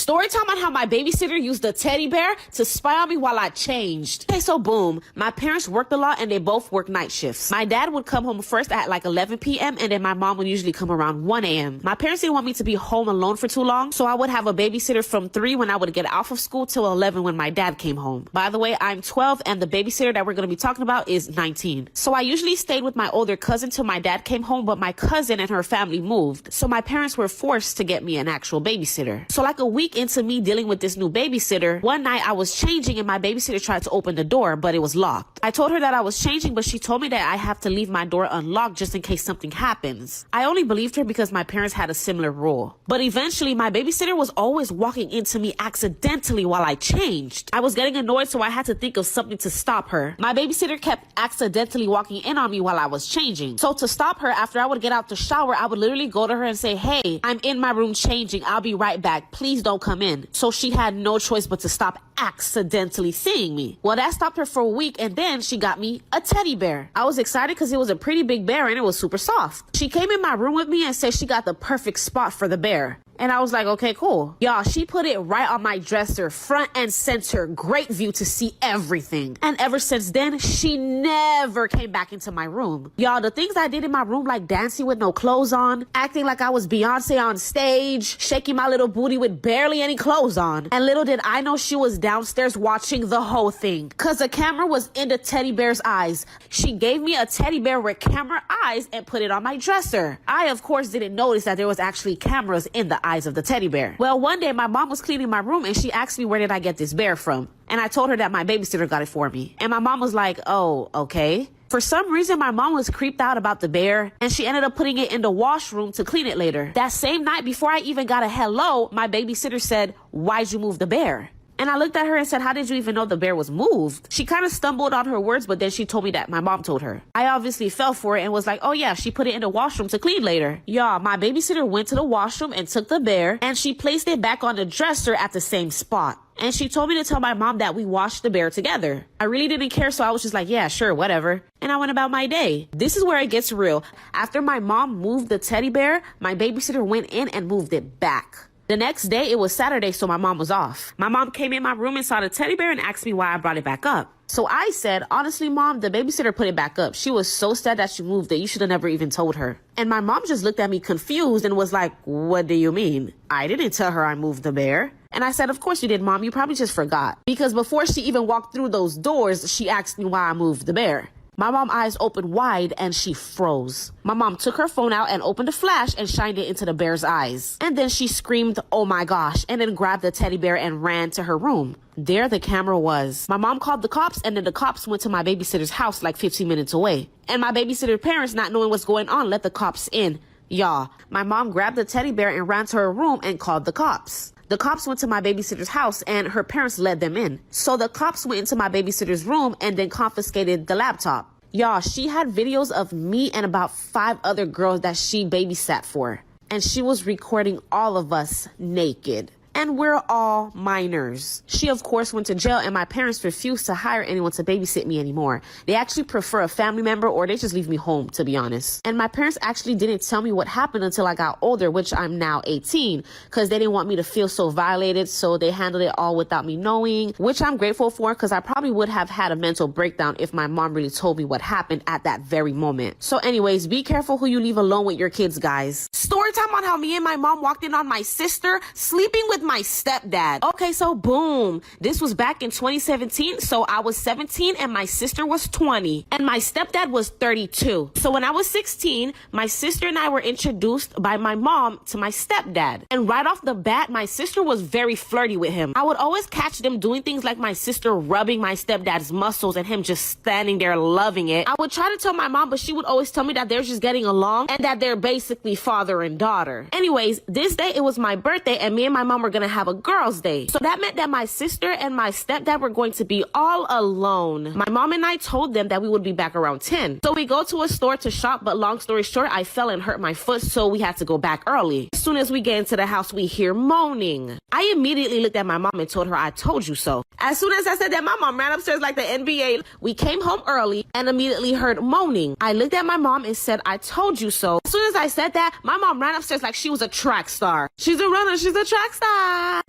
Story time on how my babysitter used the teddy bear to spy on me while I changed. Okay, so boom. My parents worked a lot and they both worked night shifts. My dad would come home first at like 11 p.m. and then my mom would usually come around 1 a.m. My parents didn't want me to be home alone for too long, so I would have a babysitter from 3 when I would get off of school till 11 when my dad came home. By the way, I'm 12 and the babysitter that we're going to be talking about is 19. So I usually stayed with my older cousin till my dad came home, but my cousin and her family moved. So my parents were forced to get me an actual babysitter. So like a week into me dealing with this new babysitter, one night I was changing and my babysitter tried to open the door, but it was locked. I told her that I was changing, but she told me that I have to leave my door unlocked just in case something happens. I only believed her because my parents had a similar rule. But eventually my babysitter was always walking into me accidentally while I changed. I was getting annoyed, so I had to think of something to stop her. My babysitter kept accidentally walking in on me while I was changing. So to stop her, after I would get out the shower, I would literally go to her and say, "Hey, I'm in my room changing. I'll be right back. Please don't come in." So she had no choice but to stop accidentally seeing me. Well, that stopped her for a week, and then she got me a teddy bear. I was excited because it was a pretty big bear and it was super soft. She came in my room with me and said she got the perfect spot for the bear. And I was like, okay, cool. Y'all, she put it right on my dresser, front and center, great view to see everything. And ever since then, she never came back into my room. Y'all, the things I did in my room, like dancing with no clothes on, acting like I was Beyonce on stage, shaking my little booty with barely any clothes on. And little did I know she was downstairs watching the whole thing, cause the camera was in the teddy bear's eyes. She gave me a teddy bear with camera eyes and put it on my dresser. I, of course, didn't notice that there was actually cameras in the eyes of the teddy bear. Well, one day my mom was cleaning my room and she asked me where did I get this bear from. And I told her that my babysitter got it for me. And my mom was like, oh, okay. For some reason, my mom was creeped out about the bear and she ended up putting it in the washroom to clean it later. That same night, before I even got a hello, my babysitter said, "Why'd you move the bear?" And I looked at her and said, "How did you even know the bear was moved?" She kind of stumbled on her words, but then she told me that my mom told her. I obviously fell for it and was like, oh yeah, she put it in the washroom to clean later. Y'all, my babysitter went to the washroom and took the bear and she placed it back on the dresser at the same spot. And she told me to tell my mom that we washed the bear together. I really didn't care, so I was just like, yeah, sure, whatever. And I went about my day. This is where it gets real. After my mom moved the teddy bear, my babysitter went in and moved it back. The next day, it was Saturday, so my mom was off. My mom came in my room and saw the teddy bear and asked me why I brought it back up. So I said, honestly, Mom, the babysitter put it back up. She was so sad that she moved it. You should have never even told her. And my mom just looked at me confused and was like, what do you mean? I didn't tell her I moved the bear. And I said, of course you did, Mom. You probably just forgot. Because before she even walked through those doors, she asked me why I moved the bear. My mom's eyes opened wide and she froze. My mom took her phone out and opened a flash and shined it into the bear's eyes. And then she screamed, oh my gosh, and then grabbed the teddy bear and ran to her room. There the camera was. My mom called the cops and then the cops went to my babysitter's house like 15 minutes away. And my babysitter's parents, not knowing what's going on, let the cops in. Y'all, my mom grabbed the teddy bear and ran to her room and called the cops. The cops went to my babysitter's house and her parents led them in. So the cops went into my babysitter's room and then confiscated the laptop. Y'all, she had videos of me and about 5 other girls that she babysat for. And she was recording all of us naked. And we're all minors. She, of course, went to jail and my parents refused to hire anyone to babysit me anymore. They actually prefer a family member or they just leave me home, to be honest. And my parents actually didn't tell me what happened until I got older, which I'm now 18, because they didn't want me to feel so violated. So they handled it all without me knowing, which I'm grateful for because I probably would have had a mental breakdown if my mom really told me what happened at that very moment. So anyways, be careful who you leave alone with your kids, guys. Story time on how me and my mom walked in on my sister sleeping with my stepdad. Okay, so boom. This was back in 2017. So I was 17 and my sister was 20 and my stepdad was 32. So when I was 16, my sister and I were introduced by my mom to my stepdad. And right off the bat, my sister was very flirty with him. I would always catch them doing things like my sister rubbing my stepdad's muscles and him just standing there loving it. I would try to tell my mom, but she would always tell me that they're just getting along and that they're basically father and daughter. Anyways, this day it was my birthday and me and my mom were gonna have a girls' day. So that meant that my sister and my stepdad were going to be all alone. My mom and I told them that we would be back around 10. So we go to a store to shop, but long story short, I fell and hurt my foot, so we had to go back early. As soon as we get into the house, we hear moaning. I immediately looked at my mom and told her, I told you so. As soon as I said that, my mom ran upstairs like the NBA. We came home early and immediately heard moaning. I looked at my mom and said, I told you so. As soon as I said that, my mom ran upstairs like she was a track star. She's a runner, she's a track star.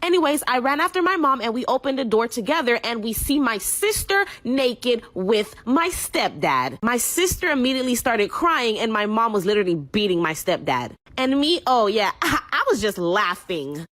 Anyways, I ran after my mom and we opened the door together and we see my sister naked with my stepdad. My sister immediately started crying and my mom was literally beating my stepdad. And me, oh yeah, I was just laughing.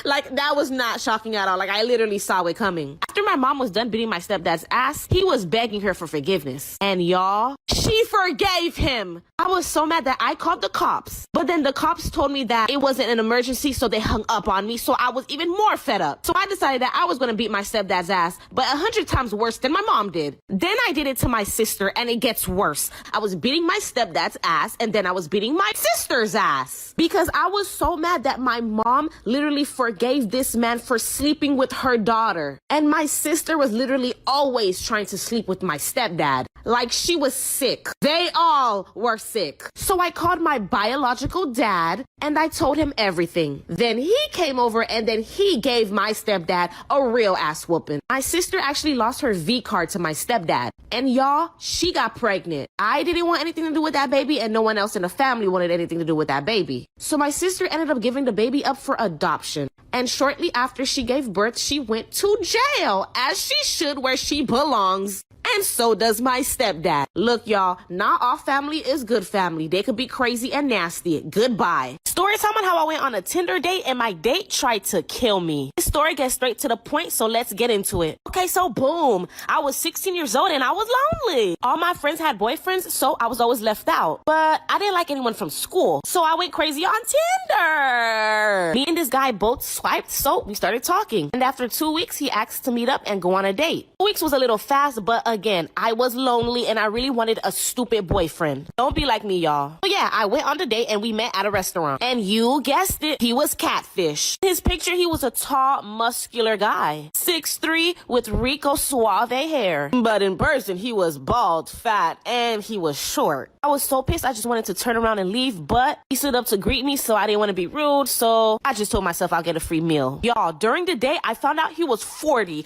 Like, that was not shocking at all. Like, I literally saw it coming. After my mom was done beating my stepdad's ass, he was begging her for forgiveness. And y'all, she forgave him. I was so mad that I called the cops. But then the cops told me that it wasn't an emergency, so they hung up on me. So I was even more fed up. So I decided that I was going to beat my stepdad's ass, but 100 times worse than my mom did. Then I did it to my sister, and it gets worse. I was beating my stepdad's ass, and then I was beating my sister's ass. Because I was so mad that my mom literally forgave this man for sleeping with her daughter. And my sister was literally always trying to sleep with my stepdad. Like, she was sick. They all were sick. So I called my biological dad and I told him everything. Then he came over and then he gave my stepdad a real ass whooping. My sister actually lost her V card to my stepdad. And y'all, she got pregnant. I didn't want anything to do with that baby and no one else in the family wanted anything to do with that baby. So my sister ended up giving the baby up for adoption. And shortly after she gave birth, she went to jail, as she should, where she belongs. And so does my stepdad. Look, y'all, not all family is good family. They could be crazy and nasty. Goodbye. Story time on how I went on a Tinder date and my date tried to kill me. This story gets straight to the point, so let's get into it. Okay, so boom. I was 16 years old and I was lonely. All my friends had boyfriends, so I was always left out. But I didn't like anyone from school, so I went crazy on Tinder. Me and this guy both swiped, so we started talking. And after 2 weeks, he asked to meet up and go on a date. 2 weeks was a little fast, but again, I was lonely and I really wanted a stupid boyfriend. Don't be like me, y'all. So yeah, I went on the date and we met at a restaurant. And you guessed it, he was catfish. In his picture, he was a tall, muscular guy. 6'3" with Rico Suave hair. But in person, he was bald, fat, and he was short. I was so pissed, I just wanted to turn around and leave, but he stood up to greet me, so I didn't want to be rude, so I just told myself I'll get a free meal. Y'all, during the day, I found out he was 40.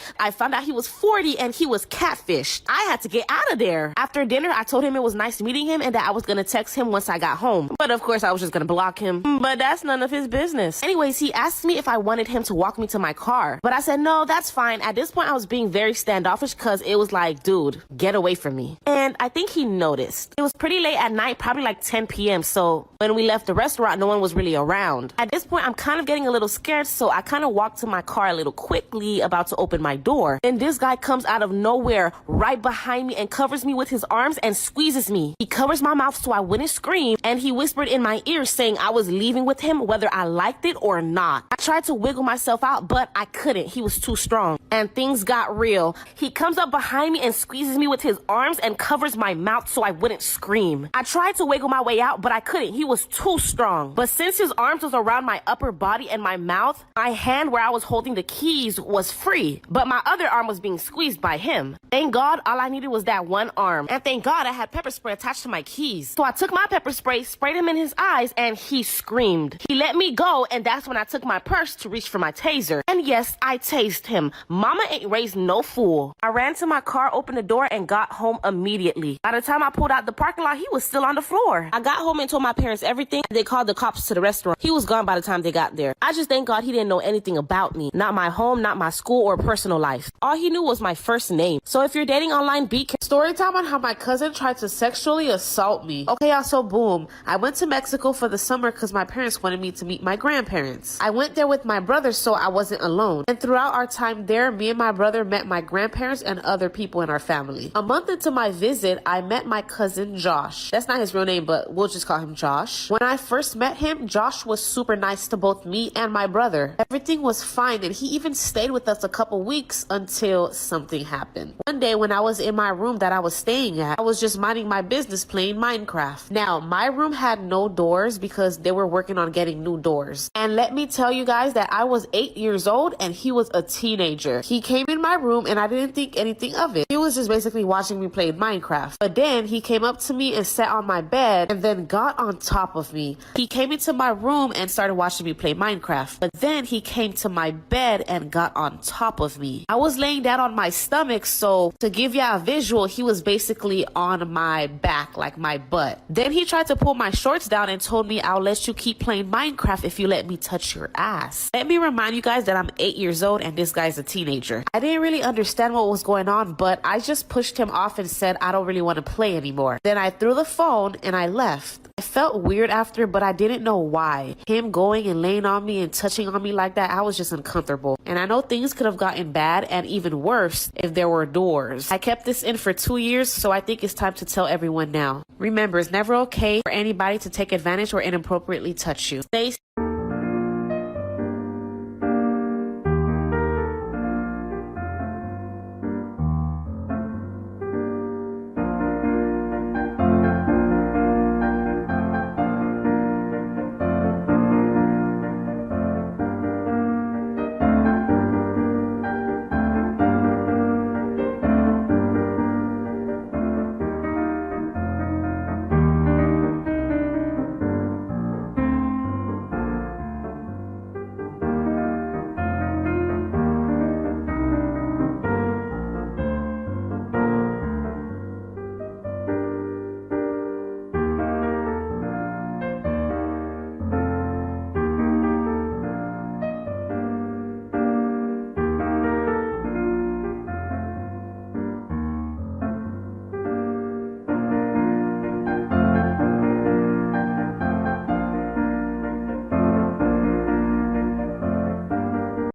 And he was catfished. I had to get out of there. After dinner, I told him it was nice meeting him and that I was gonna text him once I got home. But of course, I was just gonna block him. But that's none of his business. Anyways, he asked me if I wanted him to walk me to my car. But I said, no, that's fine. At this point, I was being very standoffish because it was like, dude, get away from me. And I think he noticed. It was pretty late at night, probably like 10 p.m. So when we left the restaurant, no one was really around. At this point, I'm kind of getting a little scared, so I kind of walked to my car a little quickly, about to open my door. And this guy comes out of nowhere right behind me and covers me with his arms and squeezes me. He covers my mouth so I wouldn't scream, and he whispered in my ear saying I was leaving with him whether I liked it or not. I tried to wiggle myself out, but I couldn't. He was too strong. And things got real. He comes up behind me and squeezes me with his arms and covers my mouth so I wouldn't scream. I tried to wiggle my way out, but I couldn't. He was too strong. But since his arms was around my upper body and my mouth, my hand where I was holding the keys was free, but my other arm was being squeezed by him. Thank God all I needed was that one arm. And thank God I had pepper spray attached to my keys. So I took my pepper spray, sprayed him in his eyes, and he screamed. He let me go, and that's when I took my purse to reach for my taser. And yes, I tased him. Mama ain't raised no fool. I ran to my car, opened the door, and got home immediately. By the time I pulled out the parking lot, he was still on the floor. I got home and told my parents everything. They called the cops to the restaurant. He was gone by the time they got there. I just thank God he didn't know anything about me. Not my home, not my school, or personal life. All he knew was my first name. So if you're dating online, be careful. Story time on how my cousin tried to sexually assault me. Okay, y'all, so boom. I went to Mexico for the summer because my parents wanted me to meet my grandparents. I went there with my brother so I wasn't alone. And throughout our time there, me and my brother met my grandparents and other people in our family. A month into my visit, I met my cousin Josh. That's not his real name, but we'll just call him Josh. When I first met him, Josh was super nice to both me and my brother. Everything was fine, and he even stayed with us a couple weeks until something happened. One day when I was in my room that I was staying at, I was just minding my business playing Minecraft. Now, my room had no doors because they were working on getting new doors. And let me tell you guys that I was 8 years old and he was a teenager. He came in my room and I didn't think anything of it. He was just basically watching me play Minecraft. But then he came up to me and sat on my bed and then got on top of me. He came into my room and started watching me play Minecraft. But then he came to my bed and got on top of me. I was laying down on my stomach, so to give y'all a visual, he was basically on my back, like my butt. Then he tried to pull my shorts down and told me, I'll let you keep playing Minecraft if you let me touch your ass. Let me remind you guys that I'm 8 years old and this guy's a teenager. I didn't really understand what was going on, but I just pushed him off and said I don't really want to play anymore. Then I threw the phone and I left. I felt weird after, but I didn't know why. Him going and laying on me and touching on me like that, I was just uncomfortable. And I know things could have gotten bad and even worse if there were doors. I kept this in for 2 years, so I think it's time to tell everyone now. Remember, it's never okay for anybody to take advantage or inappropriately touch you. Stay